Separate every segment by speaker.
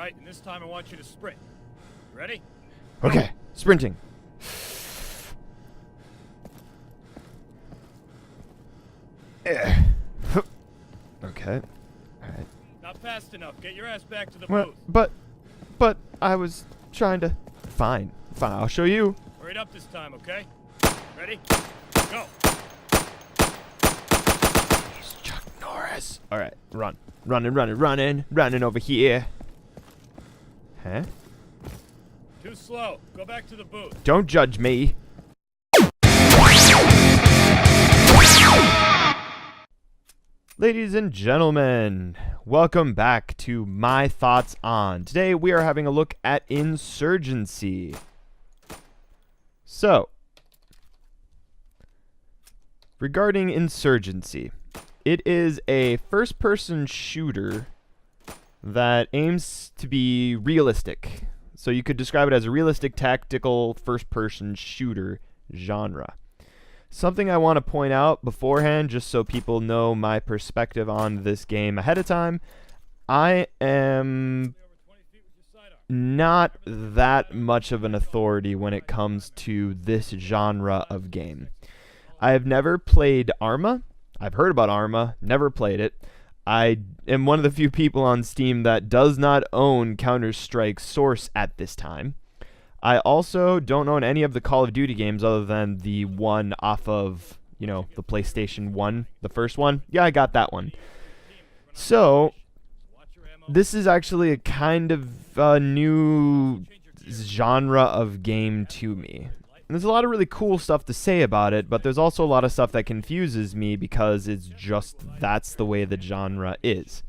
Speaker 1: right, and this time I want you to sprint. Ready?
Speaker 2: Okay, sprinting. Okay. Alright.
Speaker 1: Not fast enough. Get your ass back to the
Speaker 2: Well,
Speaker 1: booth.
Speaker 2: but I was trying to... Fine, I'll show you.
Speaker 1: Hurry it up this time, okay? Ready? Go.
Speaker 2: He's Chuck Norris. Alright, running over here. Huh?
Speaker 1: Too slow. Go back to the booth.
Speaker 2: Don't judge me. Ladies and gentlemen, welcome back to My Thoughts On. Today we are having a look at Insurgency. So, regarding Insurgency, it is a first-person shooter that aims to be realistic. So you could describe it as a realistic tactical first-person shooter genre. Something I want to point out beforehand, just so people know my perspective on this game ahead of time, I am not that much of an authority when it comes to this genre of game. I have never played Arma. I've heard about Arma, never played it. I am one of the few people on Steam that does not own Counter-Strike Source at this time. I also don't own any of the Call of Duty games other than the one off of, you know, the PlayStation 1, the first one. Yeah, I got that one. So, this is actually a kind of new genre of game to me. And there's a lot of really cool stuff to say about it, but there's also a lot of stuff that confuses me because it's just that's the way the genre is.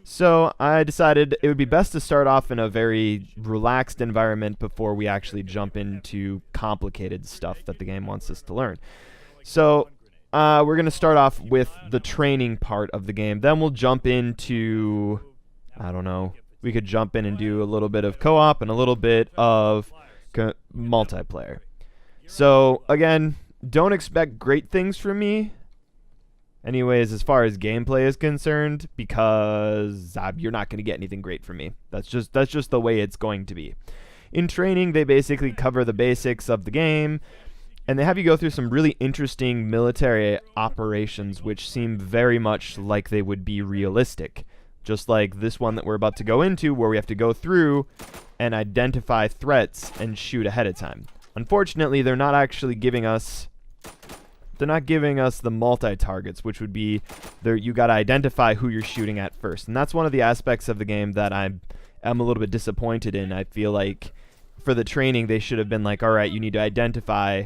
Speaker 2: So I decided it would be best to start off in a very relaxed environment before we actually jump into complicated stuff that the game wants us to learn. So we're going to start off with the training part of the game. Then we'll jump into, I don't know, we could jump in and do a little bit of co-op and a little bit of multiplayer. So again, don't expect great things from me. Anyways, as far as gameplay is concerned, because you're not going to get anything great from me. That's just the way it's going to be. In training, they basically cover the basics of the game, and they have you go through some really interesting military operations, which seem very much like they would be realistic. Just like this one that we're about to go into, where we have to go through and identify threats and shoot ahead of time. Unfortunately, they're not actually giving us... They're not giving us the multi-targets, which would be you got to identify who you're shooting at first. And that's one of the aspects of the game that I'm a little bit disappointed in. I feel like for the training, they should have been like, all right, you need to identify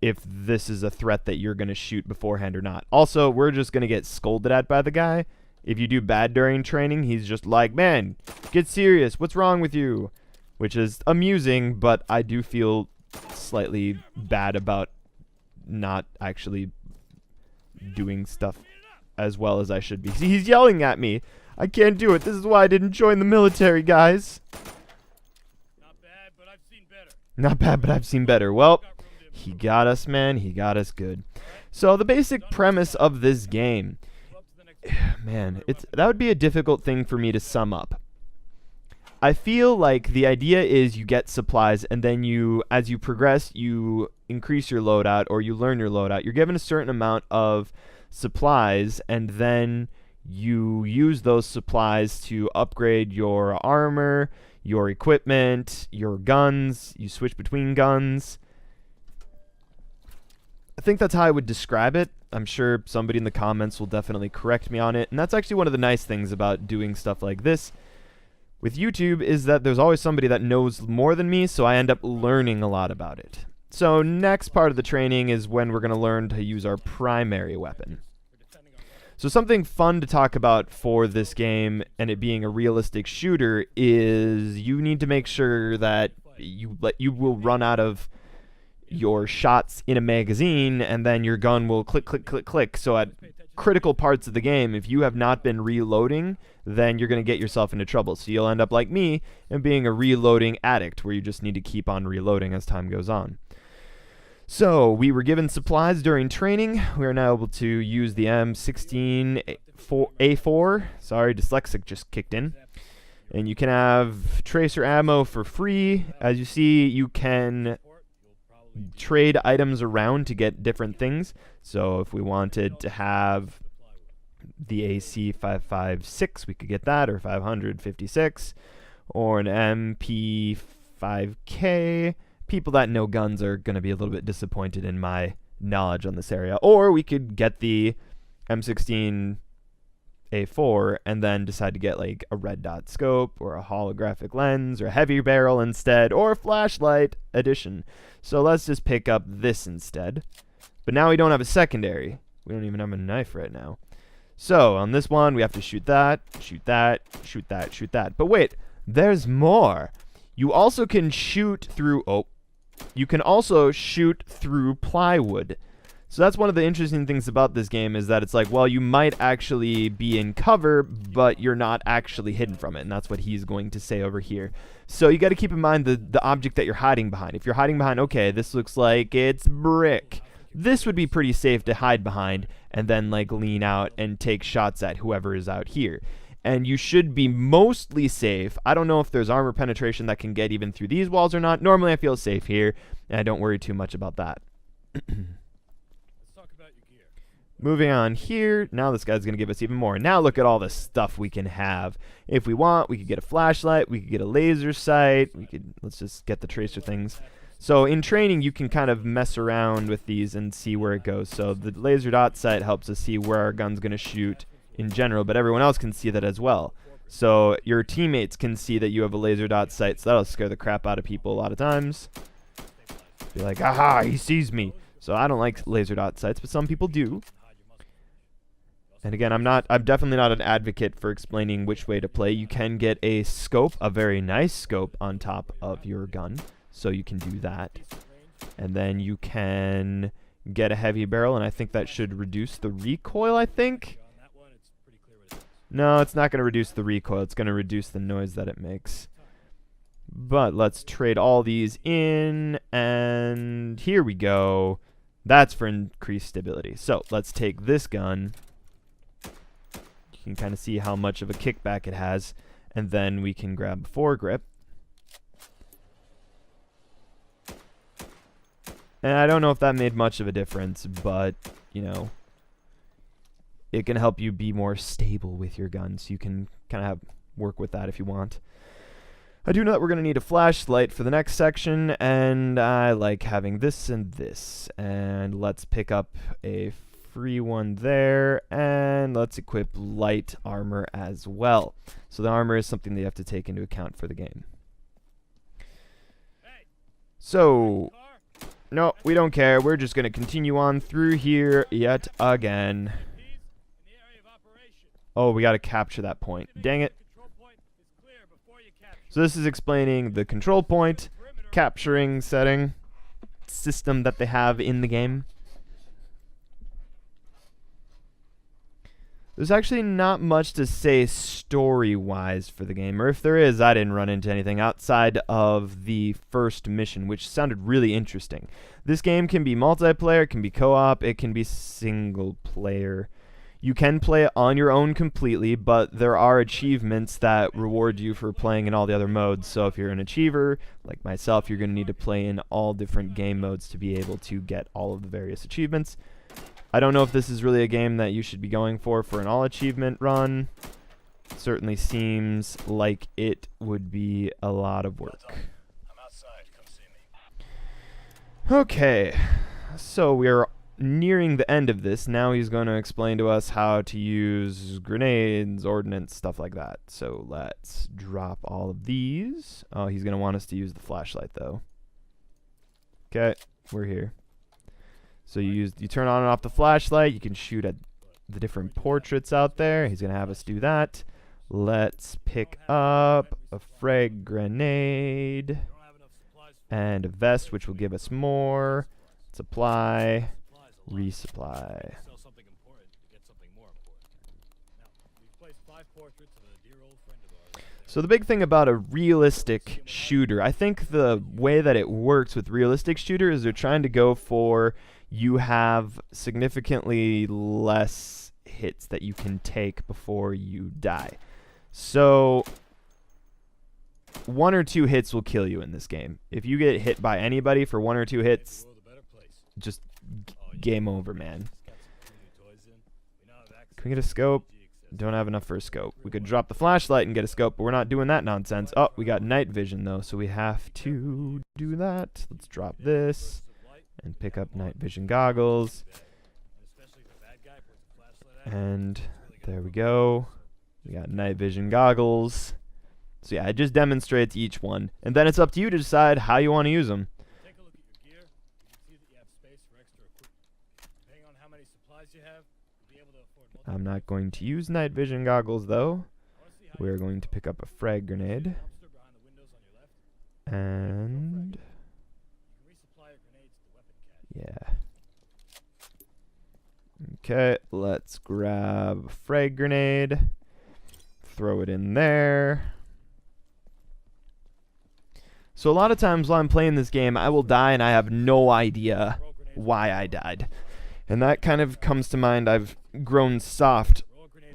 Speaker 2: if this is a threat that you're going to shoot beforehand or not. Also, we're just going to get scolded at by the guy. If you do bad during training, he's just like, man, get serious. What's wrong with you? Which is amusing, but I do feel slightly bad about not actually doing stuff as well as I should be. See, he's yelling at me. I can't do it. This is why I didn't join the military, guys.
Speaker 1: Not bad, but I've seen better.
Speaker 2: Not bad, but I've seen better. Well, he got us, man. He got us good. So the basic premise of this game, man, that would be a difficult thing for me to sum up. I feel like the idea is you get supplies, and then as you progress, you increase your loadout, or you learn your loadout. You're given a certain amount of supplies, and then you use those supplies to upgrade your armor, your equipment, your guns. You switch between guns. I think that's how I would describe it. I'm sure somebody in the comments will definitely correct me on it, and that's actually one of the nice things about doing stuff like this with YouTube, is that there's always somebody that knows more than me, so I end up learning a lot about it. So next part of the training is when we're going to learn to use our primary weapon. So something fun to talk about for this game, and it being a realistic shooter, is you need to make sure that you will run out of your shots in a magazine, and then your gun will click, click, click, click. So at critical parts of the game, if you have not been reloading, then you're going to get yourself into trouble. So you'll end up like me and being a reloading addict, where you just need to keep on reloading as time goes on. So we were given supplies during training. We are now able to use the M16A4. Sorry, dyslexic just kicked in. And you can have tracer ammo for free. As you see, you can trade items around to get different things. So if we wanted to have the AC 556, we could get that, or 556, or an MP5K. People that know guns are going to be a little bit disappointed in my knowledge on this area. Or we could get the M16 A4 and then decide to get like a red dot scope or a holographic lens or a heavy barrel instead, or a flashlight edition. So let's just pick up this instead. But now we don't have a secondary. We don't even have a knife right now. So on this one, we have to shoot that, shoot that, shoot that, shoot that. But wait, there's more. You also can shoot through, you can also shoot through plywood. So that's one of the interesting things about this game, is that it's like, well, you might actually be in cover, but you're not actually hidden from it. And that's what he's going to say over here. So you got to keep in mind the object that you're hiding behind. If you're hiding behind, okay, this looks like it's brick. This would be pretty safe to hide behind and then like lean out and take shots at whoever is out here. And you should be mostly safe. I don't know if there's armor penetration that can get even through these walls or not. Normally I feel safe here, and I don't worry too much about that. Moving on here, now this guy's going to give us even more. Now look at all the stuff we can have. If we want, we could get a flashlight, we could get a laser sight, let's just get the tracer things. So in training, you can kind of mess around with these and see where it goes. So the laser dot sight helps us see where our gun's going to shoot in general, but everyone else can see that as well. So your teammates can see that you have a laser dot sight, so that'll scare the crap out of people a lot of times. Be like, aha, he sees me. So I don't like laser dot sights, but some people do. And again, I'm definitely not an advocate for explaining which way to play. You can get a scope, a very nice scope, on top of your gun. So you can do that. And then you can get a heavy barrel, and I think that should reduce the recoil, I think. No, it's not going to reduce the recoil. It's going to reduce the noise that it makes. But let's trade all these in, and here we go. That's for increased stability. So let's take this gun. You can kind of see how much of a kickback it has, and then we can grab foregrip. And I don't know if that made much of a difference, but, you know, it can help you be more stable with your gun, so you can kind of work with that if you want. I do know that we're going to need a flashlight for the next section, and I like having this and this. And let's pick up a free one there, and let's equip light armor as well. So the armor is something that you have to take into account for the game. So, no, we don't care. We're just going to continue on through here yet again. Oh, we got to capture that point. Dang it. So this is explaining the control point, capturing setting system that they have in the game. There's actually not much to say story-wise for the game, or if there is, I didn't run into anything outside of the first mission, which sounded really interesting. This game can be multiplayer, it can be co-op, it can be single-player. You can play it on your own completely, but there are achievements that reward you for playing in all the other modes. So if you're an achiever, like myself, you're going to need to play in all different game modes to be able to get all of the various achievements. I don't know if this is really a game that you should be going for an all achievement run. It certainly seems like it would be a lot of work. Okay, so we are nearing the end of this. Now he's going to explain to us how to use grenades, ordnance, stuff like that. So let's drop all of these. Oh, he's going to want us to use the flashlight though. Okay, we're here. So you turn on and off the flashlight. You can shoot at the different portraits out there. He's going to have us do that. Let's pick up a frag grenade and a vest, which will give us more. Supply, resupply. So the big thing about a realistic shooter, I think the way that it works with realistic shooters is they're trying to go for you have significantly less hits that you can take before you die. So 1 or 2 hits will kill you in this game. If you get hit by anybody for 1 or 2 hits, just game over, man. Can we get a scope? Don't have enough for a scope. We could drop the flashlight and get a scope, but we're not doing that nonsense. Oh, we got night vision, though, so we have to do that. Let's drop this and pick up night vision goggles. And there we go. We got night vision goggles. So yeah, it just demonstrates each one. And then it's up to you to decide how you want to use them.
Speaker 1: Take a look at your gear. You can see that you have space for extra equipment. Depending on how many supplies you have, you'll be able to afford multiple.
Speaker 2: I'm not going to use night vision goggles, though. We're going to pick up a frag grenade. And yeah. Okay, let's grab a frag grenade. Throw it in there. So a lot of times while I'm playing this game, I will die and I have no idea why I died. And that kind of comes to mind. I've grown soft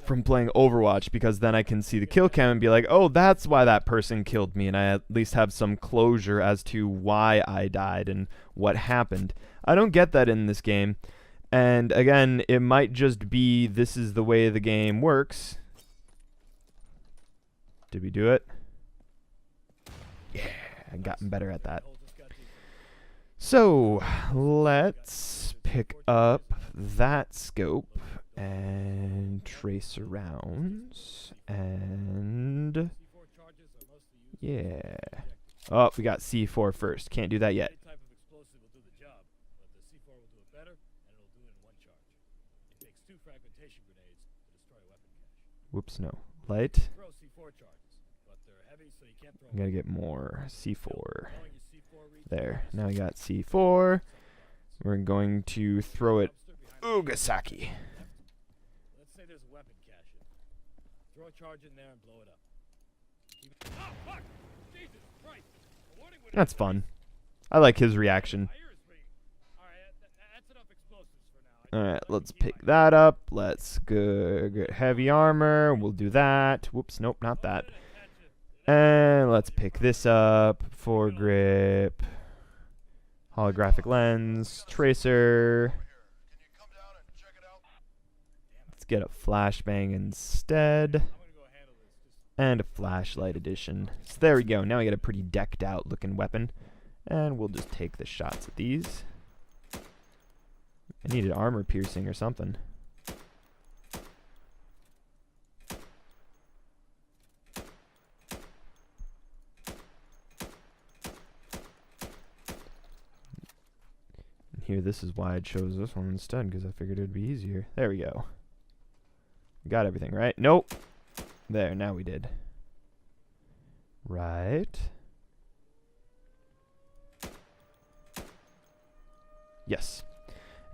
Speaker 2: from playing Overwatch because then I can see the kill cam and be like, oh, that's why that person killed me. And I at least have some closure as to why I died and what happened. I don't get that in this game. And again, it might just be this is the way the game works. Did we do it? Yeah, I've gotten better at that. So, let's pick up that scope and tracer rounds. And yeah. Oh, we got C4 first. Can't do that yet. Whoops, no. Light. I gotta get more C4. There. Now we got C4. We're going to throw it Ugasaki.
Speaker 1: Let's say there's a weapon cache in. Throw a charge in there and blow it up. Oh, fuck! Jesus Christ!
Speaker 2: That's fun. I like his reaction. Alright, let's pick that up. Let's go get heavy armor. We'll do that. Whoops, nope, not that. And let's pick this up. Foregrip. Holographic lens. Tracer. Let's get a flashbang instead. And a flashlight edition. So there we go. Now we got a pretty decked out looking weapon. And we'll just take the shots at these. I needed armor piercing or something. And here, this is why I chose this one instead, because I figured it would be easier. There we go. Got everything, right? Nope. There, now we did. Right. Yes.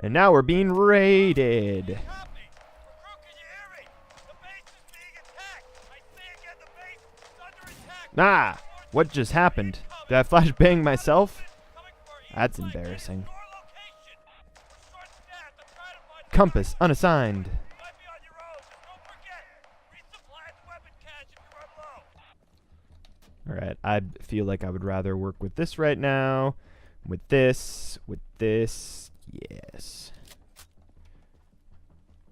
Speaker 2: And now we're being raided. Nah, what just happened? Did I flashbang myself? That's embarrassing. Compass unassigned. Alright, I feel like I would rather work with this right now. With this. Yes.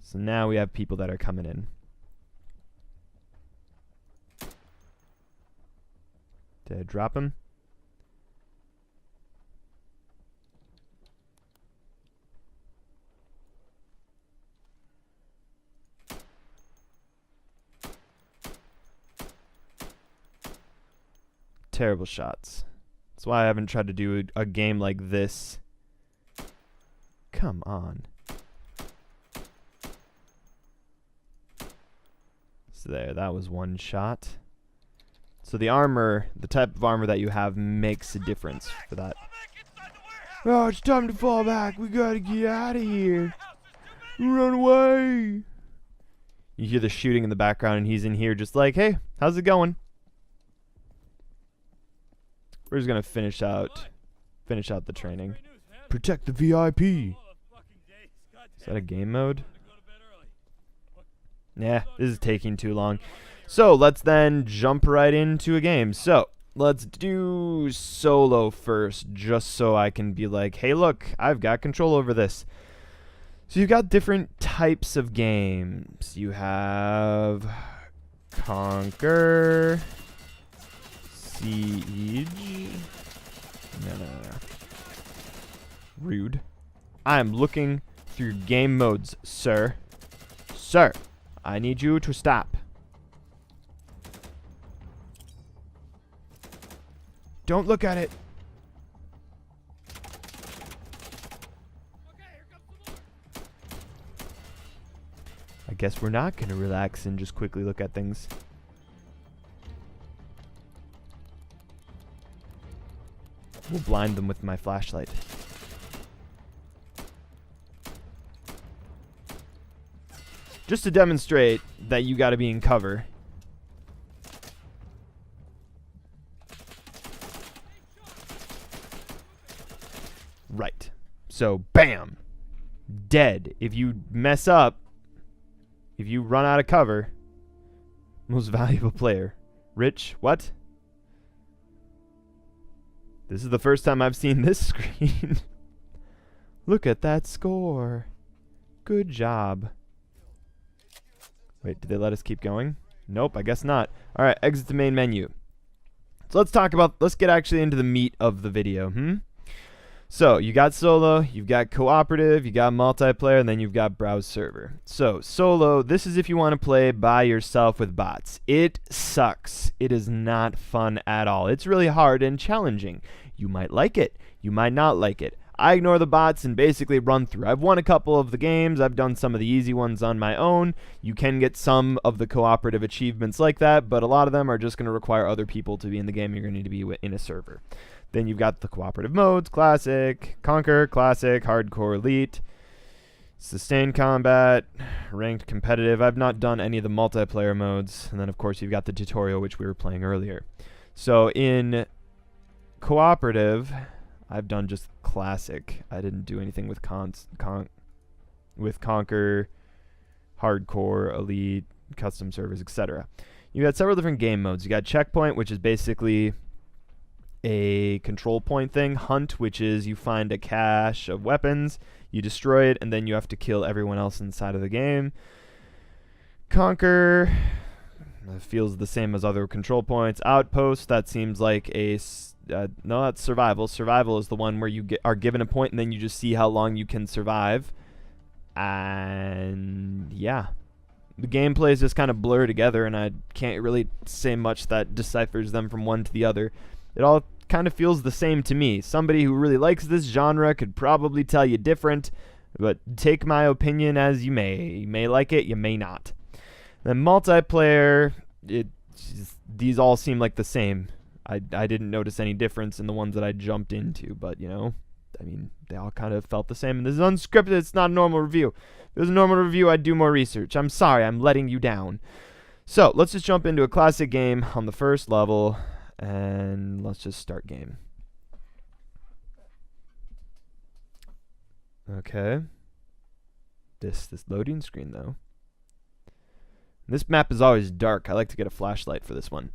Speaker 2: So now we have people that are coming in. Did I drop him? Terrible shots. That's why I haven't tried to do a game like this. Come on. So there, that was one shot. So the armor, the type of armor that you have makes a difference for that. Oh, it's time to fall back. We gotta get out of here. Run away. You hear the shooting in the background and he's in here just like, hey, how's it going? We're just gonna finish out the training. Protect the VIP. Is that a game mode? Yeah, this is taking too long. So let's then jump right into a game. So let's do solo first, just so I can be like, hey, look, I've got control over this. So you've got different types of games. You have Conquer, Siege. No. Rude. I'm looking through game modes, sir. Sir, I need you to stop. Don't look at it. I guess we're not going to relax and just quickly look at things. We'll blind them with my flashlight. Just to demonstrate that you got to be in cover. Right. So, bam. Dead. If you mess up, if you run out of cover, most valuable player. Rich, what? This is the first time I've seen this screen. Look at that score. Good job. Wait, did they let us keep going? Nope, I guess not. Alright, exit the main menu. So let's get actually into the meat of the video, So, you got solo, you've got cooperative, you got multiplayer, and then you've got browse server. So, solo, this is if you want to play by yourself with bots. It sucks. It is not fun at all. It's really hard and challenging. You might like it. You might not like it. I ignore the bots and basically run through. I've won a couple of the games. I've done some of the easy ones on my own. You can get some of the cooperative achievements like that, but a lot of them are just going to require other people to be in the game. You're going to need to be in a server. Then you've got the cooperative modes, Classic, Conquer, Classic, Hardcore, Elite, Sustained Combat, Ranked Competitive. I've not done any of the multiplayer modes. And then, of course, you've got the tutorial, which we were playing earlier. So in cooperative, I've done just Classic. I didn't do anything with with Conquer, Hardcore, Elite, Custom Servers, etc. You got several different game modes. You got Checkpoint, which is basically a control point thing. Hunt, which is you find a cache of weapons, you destroy it, and then you have to kill everyone else inside of the game. Conquer feels the same as other control points. Outpost, that seems like a no, that's survival. Survival is the one where you are given a point and then you just see how long you can survive. And yeah, the gameplay is just kind of blur together, and I can't really say much that deciphers them from one to the other. It all kind of feels the same to me. Somebody who really likes this genre could probably tell you different, but take my opinion as you may. You may like it, you may not. Then multiplayer, these all seem like the same. I didn't notice any difference in the ones that I jumped into, but, you know, I mean, they all kind of felt the same. And this is unscripted, it's not a normal review. If it was a normal review, I'd do more research. I'm sorry, I'm letting you down. So, let's just jump into a classic game on the first level. And let's just start game. Okay. This loading screen, though. This map is always dark. I like to get a flashlight for this one.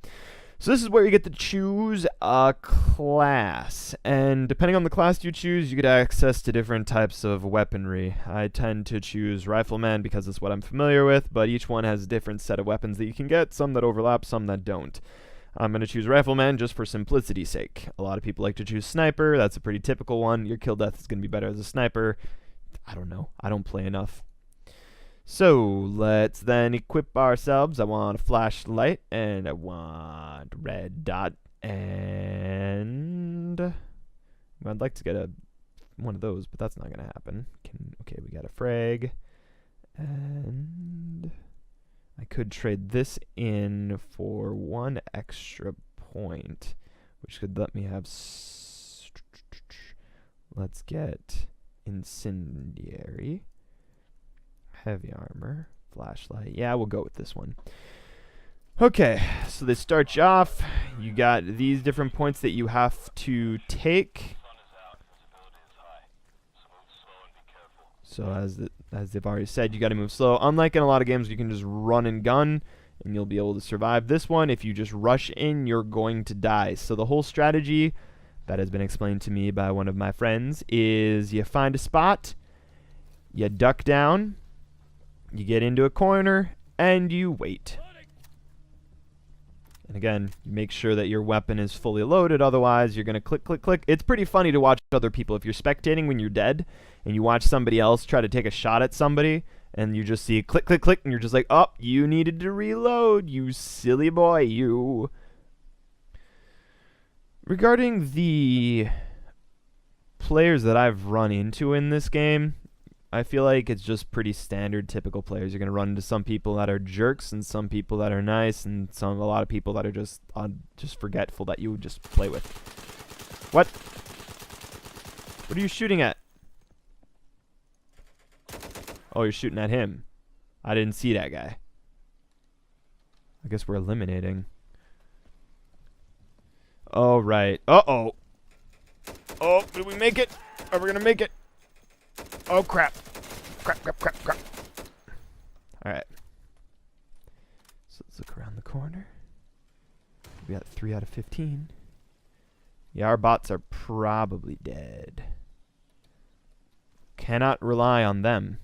Speaker 2: So this is where you get to choose a class. And depending on the class you choose, you get access to different types of weaponry. I tend to choose Rifleman because it's what I'm familiar with, but each one has a different set of weapons that you can get, some that overlap, some that don't. I'm going to choose Rifleman just for simplicity's sake. A lot of people like to choose Sniper. That's a pretty typical one. Your kill death is going to be better as a Sniper. I don't know. I don't play enough. So, let's then equip ourselves. I want a flashlight, and I want a red dot, and I'd like to get one of those, but that's not going to happen. Okay, we got a frag, and I could trade this in for one extra point, which could let me have... Let's get Incendiary, Heavy Armor, Flashlight. Yeah, we'll go with this one. Okay, so they start you off. You got these different points that you have to take. So as they've already said, you got to move slow. Unlike in a lot of games, you can just run and gun. and you'll be able to survive this one. If you just rush in, you're going to die. So the whole strategy that has been explained to me by one of my friends is you find a spot, you duck down, you get into a corner, and you wait. And again, make sure that your weapon is fully loaded, otherwise you're going to click, click, click. It's pretty funny to watch other people. If you're spectating when you're dead, and you watch somebody else try to take a shot at somebody, and you just see click, click, click, and you're just like, oh, you needed to reload, you silly boy, you. Regarding the players that I've run into in this game, I feel like it's just pretty standard, typical players. You're going to run into some people that are jerks and some people that are nice and a lot of people that are just forgetful that you would just play with. What? What are you shooting at? Oh, you're shooting at him. I didn't see that guy. I guess we're eliminating. Oh, right. Uh-oh. Oh, did we make it? Are we going to make it? Oh, crap. Crap, crap, crap, crap. Alright. So let's look around the corner. We got 3 out of 15. Yeah, our bots are probably dead. Cannot rely on them.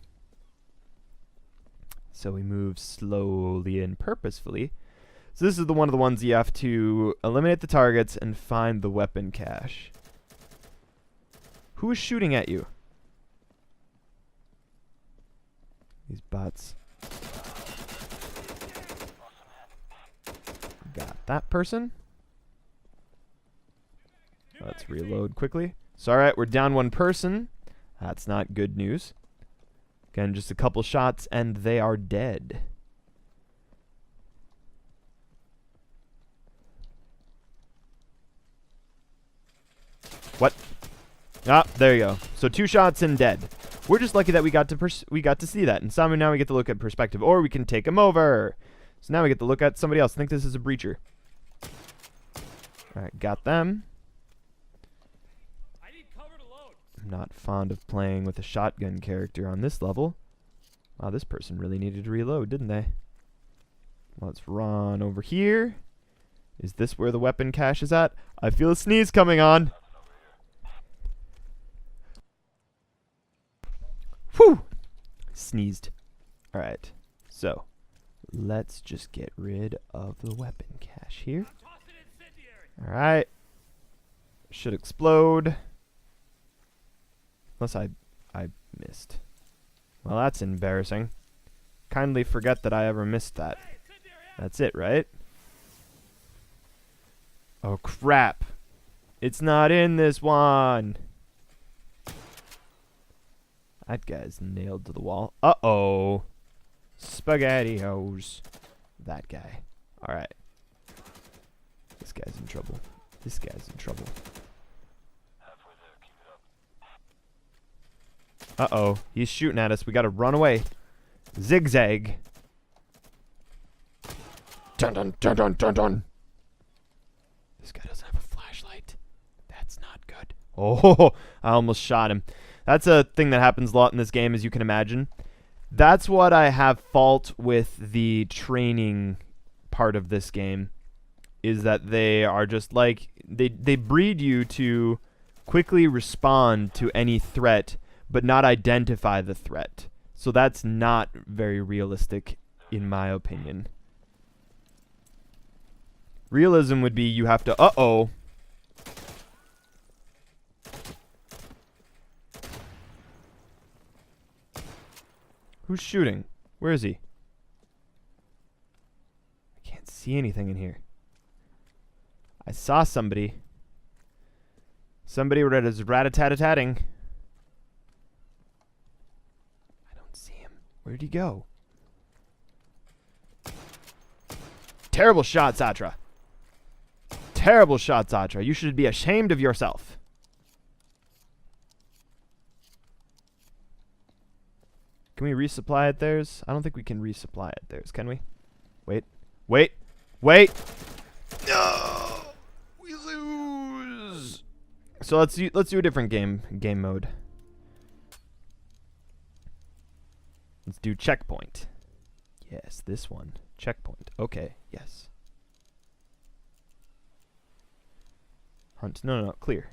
Speaker 2: So we move slowly and purposefully. So this is one of the ones you have to eliminate the targets and find the weapon cache. Who is shooting at you? These bots. Got that person. Let's reload quickly. So alright, we're down 1 person. That's not good news. Again, just a couple shots and they are dead. What? Ah, there you go. So 2 shots and dead. We're just lucky that we got to see that. And somehow now we get to look at perspective. Or we can take him over. So now we get to look at somebody else. I think this is a breacher. Alright, got them. I'm not fond of playing with a shotgun character on this level. Wow, this person really needed to reload, didn't they? Let's run over here. Is this where the weapon cache is at? I feel a sneeze coming on. Whew! Sneezed. Alright, so let's just get rid of the weapon cache here. Alright. Should explode. Unless I missed. Well, that's embarrassing. Kindly forget that I ever missed that. That's it, right? Oh, crap. It's not in this one. That guy's nailed to the wall. Uh-oh. SpaghettiOs. That guy. Alright. This guy's in trouble. This guy's in trouble. Uh-oh. He's shooting at us. We gotta run away. Zigzag. Dun dun dun dun dun dun. This guy doesn't have a flashlight. That's not good. Oh, I almost shot him. That's a thing that happens a lot in this game, as you can imagine. That's what I have fault with the training part of this game, is that they are just like, they breed you to quickly respond to any threat, but not identify the threat. So that's not very realistic, in my opinion. Realism would be you have to, uh-oh. Who's shooting? Where is he? I can't see anything in here. I saw somebody. Somebody that is rat-a-tat-a-tatting. I don't see him. Where did he go? Terrible shot, Zatra. Terrible shot, Zatra. You should be ashamed of yourself. Can we resupply at theirs? I don't think we can resupply at theirs, can we? Wait. Wait. Wait. No! We lose! So let's do a different game mode. Let's do checkpoint. Yes, this one. Checkpoint. Okay, yes. Hunt. No, no, no. Clear.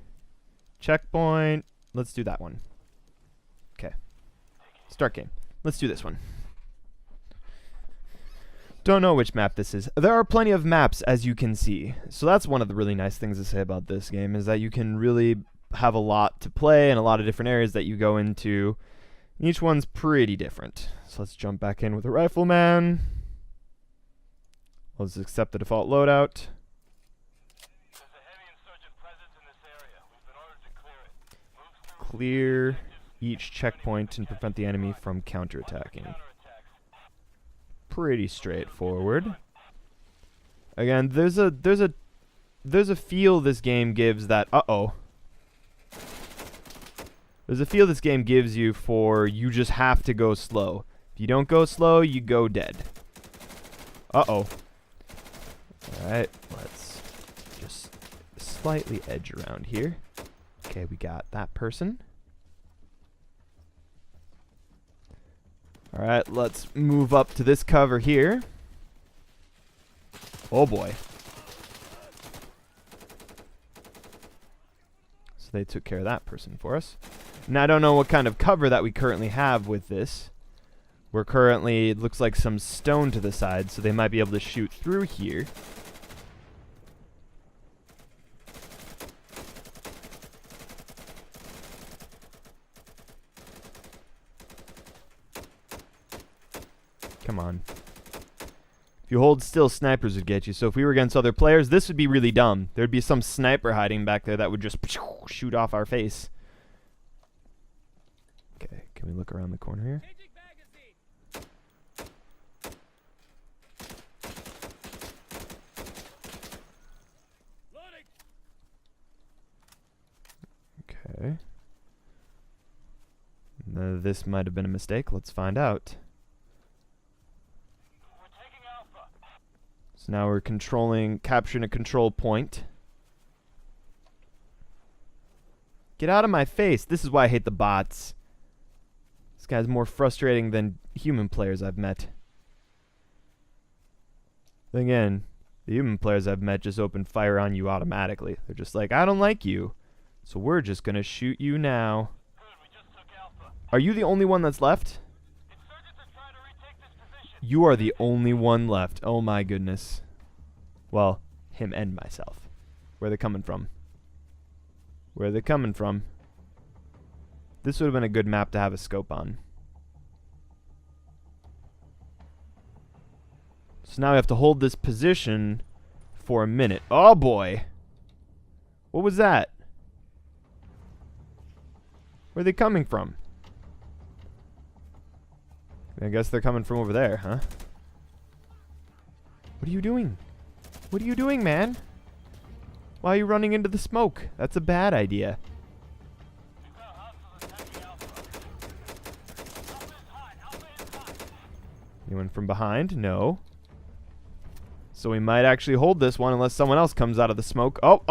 Speaker 2: Checkpoint. Let's do that one. Okay. Start game. Let's do this one. Don't know which map this is. There are plenty of maps, as you can see. So that's one of the really nice things to say about this game, is that you can really have a lot to play and a lot of different areas that you go into. Each one's pretty different. So let's jump back in with a rifleman. Let's accept the default loadout. Clear each checkpoint and prevent the enemy from counterattacking. Pretty straightforward. Again, there's a feel this game gives that there's a feel this game gives you for you just have to go slow. If you don't go slow, you go dead. Alright, let's just slightly edge around here. Okay, we got that person. Alright, let's move up to this cover here. Oh boy. So they took care of that person for us. Now I don't know what kind of cover that we currently have with this. We're currently, it looks like some stone to the side, so they might be able to shoot through here. Come on. If you hold still, snipers would get you. So if we were against other players, this would be really dumb. There'd be some sniper hiding back there that would just shoot off our face. Okay, can we look around the corner here? Okay. This might have been a mistake. Let's find out. So now we're capturing a control point. Get out of my face. This is why I hate the bots. This guy's more frustrating than human players I've met. Then again, the human players I've met just open fire on you automatically. They're just like, I don't like you, so we're just gonna shoot you now. Are you the only one that's left? You are the only one left. Oh my goodness. Well, him and myself. Where are they coming from? Where are they coming from? This would have been a good map to have a scope on. So now we have to hold this position for a minute. Oh boy. What was that? Where are they coming from? I guess they're coming from over there, huh? What are you doing? What are you doing, man? Why are you running into the smoke? That's a bad idea. Anyone from behind? No. So we might actually hold this one unless someone else comes out of the smoke. Oh.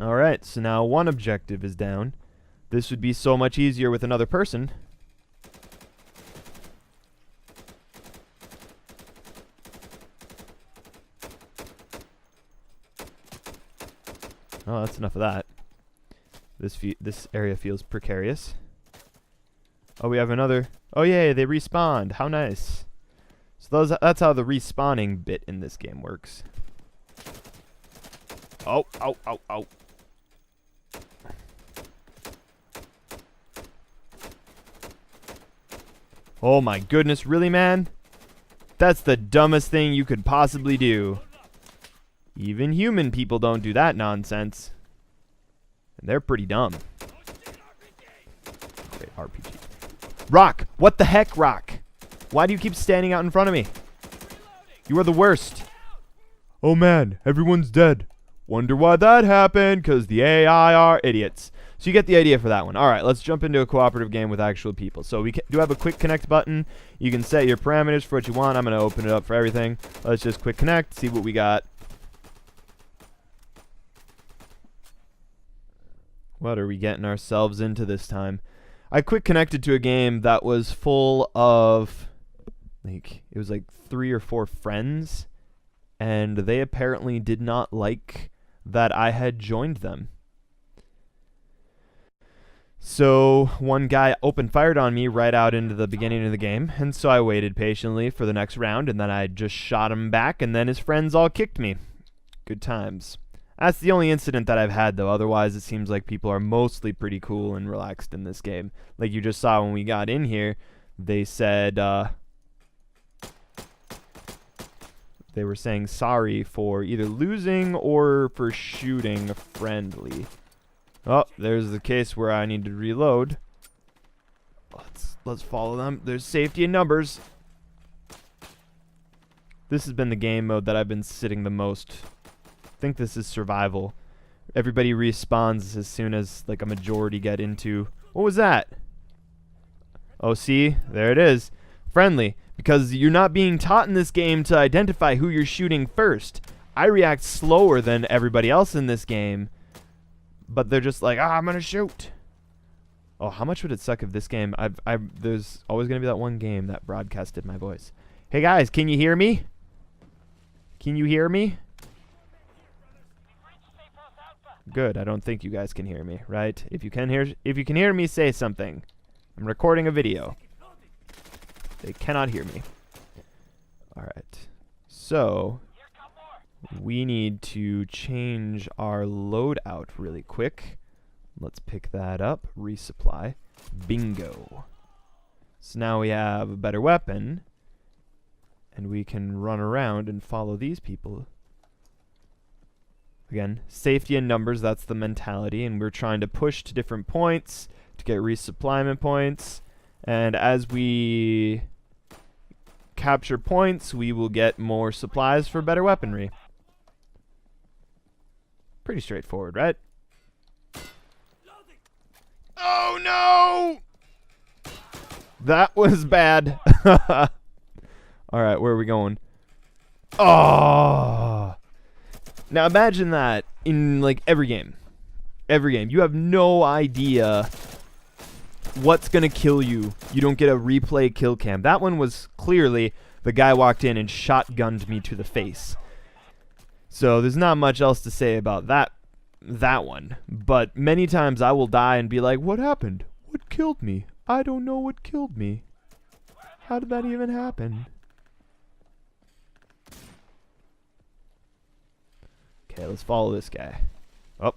Speaker 2: Alright, so now one objective is down. This would be so much easier with another person. Oh, that's enough of that. This area feels precarious. Oh, we have another. Oh, yay, they respawned. How nice. So that's how the respawning bit in this game works. Oh. Oh my goodness, really, man? That's the dumbest thing you could possibly do. Even human people don't do that nonsense. And they're pretty dumb. Great RPG. Rock! What the heck, Rock? Why do you keep standing out in front of me? You are the worst. Oh man, everyone's dead. Wonder why that happened, because the AI are idiots. So you get the idea for that one. Alright, let's jump into a cooperative game with actual people. So we do have a quick connect button. You can set your parameters for what you want. I'm going to open it up for everything. Let's just quick connect, see what we got. What are we getting ourselves into this time? I quick connected to a game that was full of, like, it was like 3 or 4 friends, and they apparently did not like that I had joined them. So one guy open fired on me right out into the beginning of the game, and so I waited patiently for the next round, and then I just shot him back, and then his friends all kicked me. Good times. That's the only incident that I've had, though. Otherwise, it seems like people are mostly pretty cool and relaxed in this game. Like you just saw when we got in here, they said, they were saying sorry for either losing or for shooting friendly. Oh, there's the case where I need to reload. Let's follow them. There's safety in numbers. This has been the game mode that I've been sitting the most. I think this is survival. Everybody respawns as soon as like a majority get into. What was that? Oh, see? There it is. Friendly. Because you're not being taught in this game to identify who you're shooting first. I react slower than everybody else in this game. But they're just like, I'm gonna shoot. Oh, how much would it suck if this game, there's always gonna be that one game that broadcasted my voice. Hey guys, can you hear me? Can you hear me? Good, I don't think you guys can hear me, right? If you can hear me, say something. I'm recording a video. They cannot hear me. Alright. So we need to change our loadout really quick. Let's pick that up. Resupply. Bingo. So now we have a better weapon. And we can run around and follow these people. Again, safety in numbers, that's the mentality. And we're trying to push to different points to get resupplyment points. And as we capture points, we will get more supplies for better weaponry. Pretty straightforward, right? Oh no! That was bad. Alright, where are we going? Oh! Now imagine that in like every game. Every game. You have no idea what's gonna kill you. You don't get a replay kill cam. That one was clearly the guy walked in and shotgunned me to the face. So there's not much else to say about that one. But many times I will die and be like, what happened? What killed me? I don't know what killed me. How did that even happen? Okay, let's follow this guy. Oh.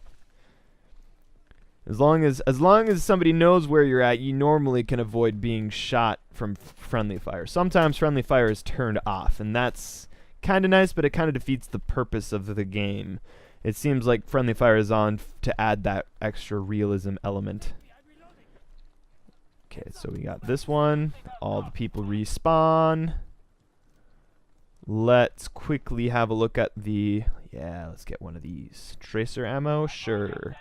Speaker 2: As long as somebody knows where you're at, you normally can avoid being shot from friendly fire. Sometimes friendly fire is turned off, and that's kind of nice, but it kind of defeats the purpose of the game. It seems like friendly fire is on to add that extra realism element. Okay, so we got this one. All the people respawn. Let's quickly have a look at the... Yeah, let's get one of these. Tracer ammo? Sure.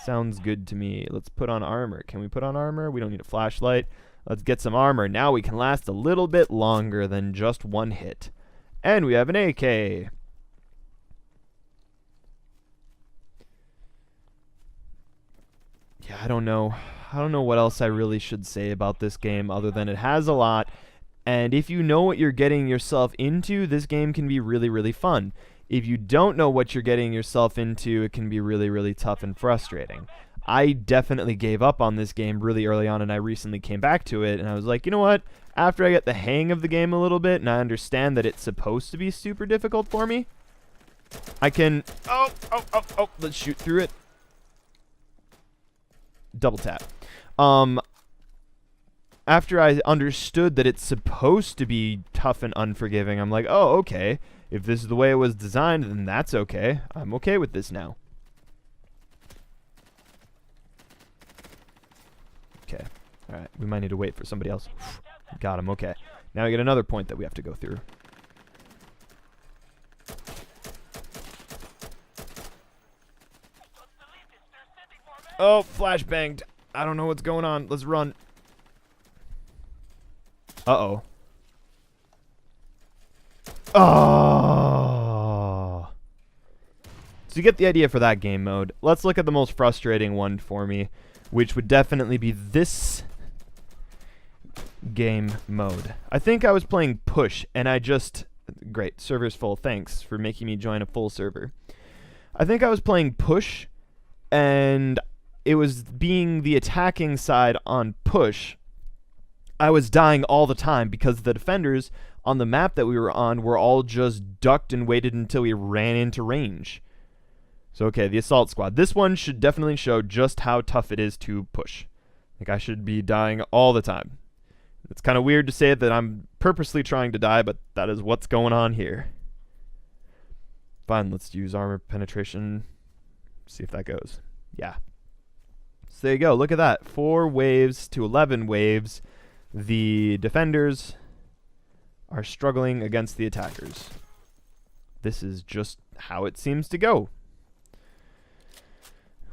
Speaker 2: Sounds good to me. Let's put on armor. Can we put on armor? We don't need a flashlight. Let's get some armor. Now we can last a little bit longer than just one hit. And we have an AK. Yeah, I don't know what else I really should say about this game other than it has a lot. And if you know what you're getting yourself into, this game can be really, really fun. If you don't know what you're getting yourself into, it can be really, really tough and frustrating. I definitely gave up on this game really early on, and I recently came back to it, and I was like, you know what? After I get the hang of the game a little bit, and I understand that it's supposed to be super difficult for me, I can... Oh, let's shoot through it. Double tap. After I understood that it's supposed to be tough and unforgiving, I'm like, oh, okay. If this is the way it was designed, then that's okay. I'm okay with this now. Okay. Alright, we might need to wait for somebody else. Got him, okay. Now we get another point that we have to go through. Oh, flashbanged. I don't know what's going on. Let's run. Uh-oh. Oh. So you get the idea for that game mode. Let's look at the most frustrating one for me, which would definitely be this game mode. I think I was playing push, and I just... Great, server's full. Thanks for making me join a full server. I think I was playing push, and it was being the attacking side on push. I was dying all the time because the defenders on the map that we were on were all just ducked and waited until we ran into range. So okay, the assault squad. This one should definitely show just how tough it is to push. Like, I should be dying all the time. It's kind of weird to say that I'm purposely trying to die, but that is what's going on here. Fine, let's use armor penetration. See if that goes. Yeah. So there you go. Look at that. 4 waves to 11 waves. The defenders are struggling against the attackers. This is just how it seems to go.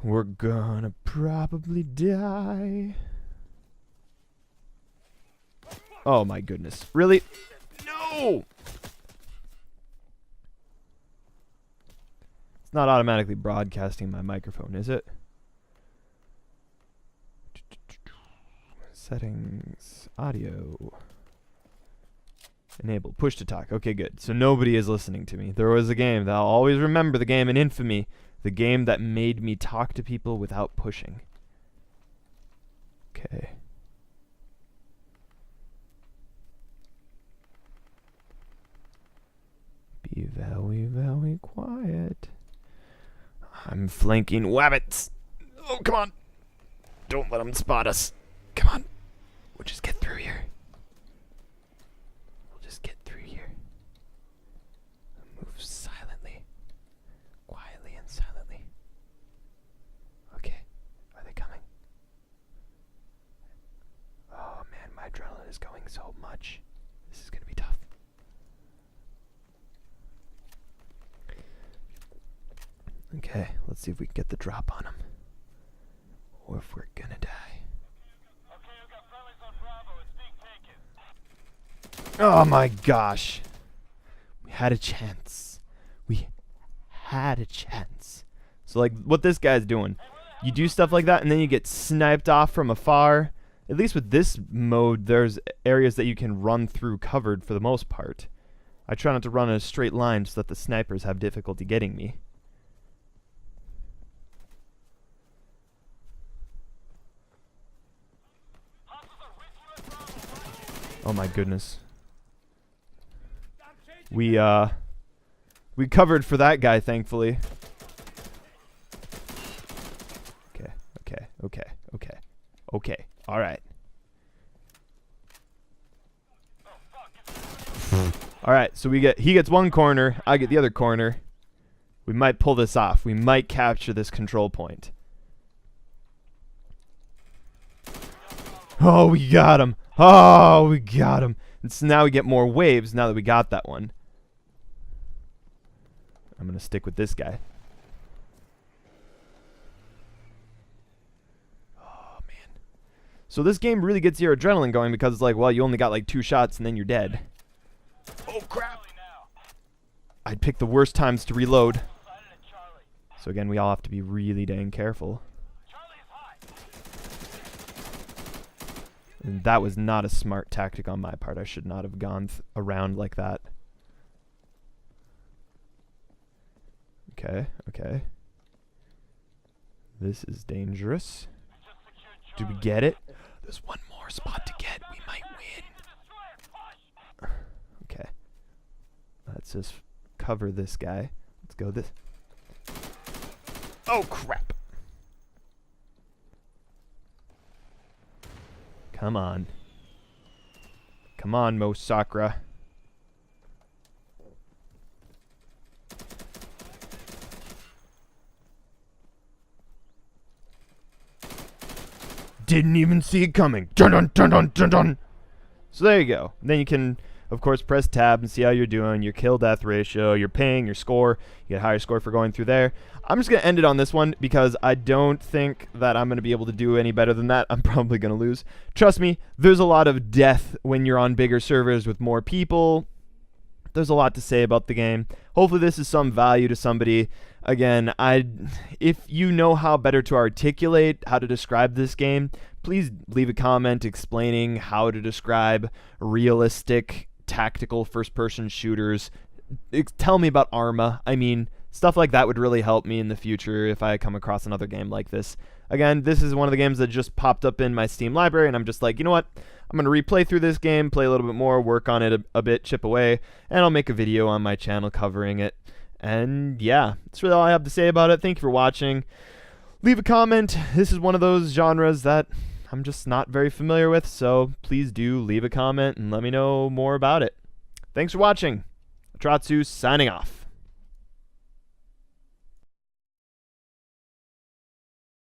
Speaker 2: We're gonna probably die. Oh my goodness. Really? No! It's not automatically broadcasting my microphone, is it? Settings. Audio. Enable. Push to talk. Okay, good. So nobody is listening to me. There was a game that I'll always remember, the game in infamy. The game that made me talk to people without pushing. Okay. Be very, very quiet. I'm flanking wabbits. Oh, come on. Don't let them spot us. Come on. We'll just get through here. We'll just get through here. Move silently. Quietly and silently. Okay. Are they coming? Oh, man. My adrenaline is going so much. This is going to be tough. Okay, let's see if we can get the drop on him. Or if we're gonna die. Oh my gosh. We had a chance. We had a chance. So like what this guy's doing, you do stuff like that and then you get sniped off from afar. At least with this mode, there's areas that you can run through covered for the most part. I try not to run in a straight line so that the snipers have difficulty getting me. Oh my goodness. We covered for that guy, thankfully. Okay. Alright. Alright, so he gets one corner, I get the other corner. We might pull this off. We might capture this control point. Oh, we got him. Oh, we got him. And so now we get more waves now that we got that one. I'm going to stick with this guy. Oh, man. So this game really gets your adrenaline going because it's like, well, you only got like 2 shots and then you're dead. Oh, crap. I'd pick the worst times to reload. So again, we all have to be really dang careful. And that was not a smart tactic on my part. I should not have gone around like that. Okay. This is dangerous. Do we get it? There's one more spot to get. We might win. Okay. Let's just cover this guy. Let's go this. Oh, crap. Come on. Come on, Mo Sakura. Didn't even see it coming. Dun dun dun dun dun dun. So there you go. Then you can, of course, press tab and see how you're doing, your kill death ratio, your ping, your score. You get a higher score for going through there. I'm just going to end it on this one because I don't think that I'm going to be able to do any better than that. I'm probably going to lose. Trust me, there's a lot of death when you're on bigger servers with more people. There's a lot to say about the game. Hopefully this is some value to somebody. Again, if you know how better to articulate how to describe this game, please leave a comment explaining how to describe realistic tactical first-person shooters. Tell me about Arma. I mean, stuff like that would really help me in the future if I come across another game like this. Again, this is one of the games that just popped up in my Steam library, and I'm just like, you know what? I'm going to replay through this game, play a little bit more, work on it a bit, chip away, and I'll make a video on my channel covering it. And yeah, that's really all I have to say about it. Thank you for watching. Leave a comment. This is one of those genres that I'm just not very familiar with, so please do leave a comment and let me know more about it. Thanks for watching. Atratzu signing off.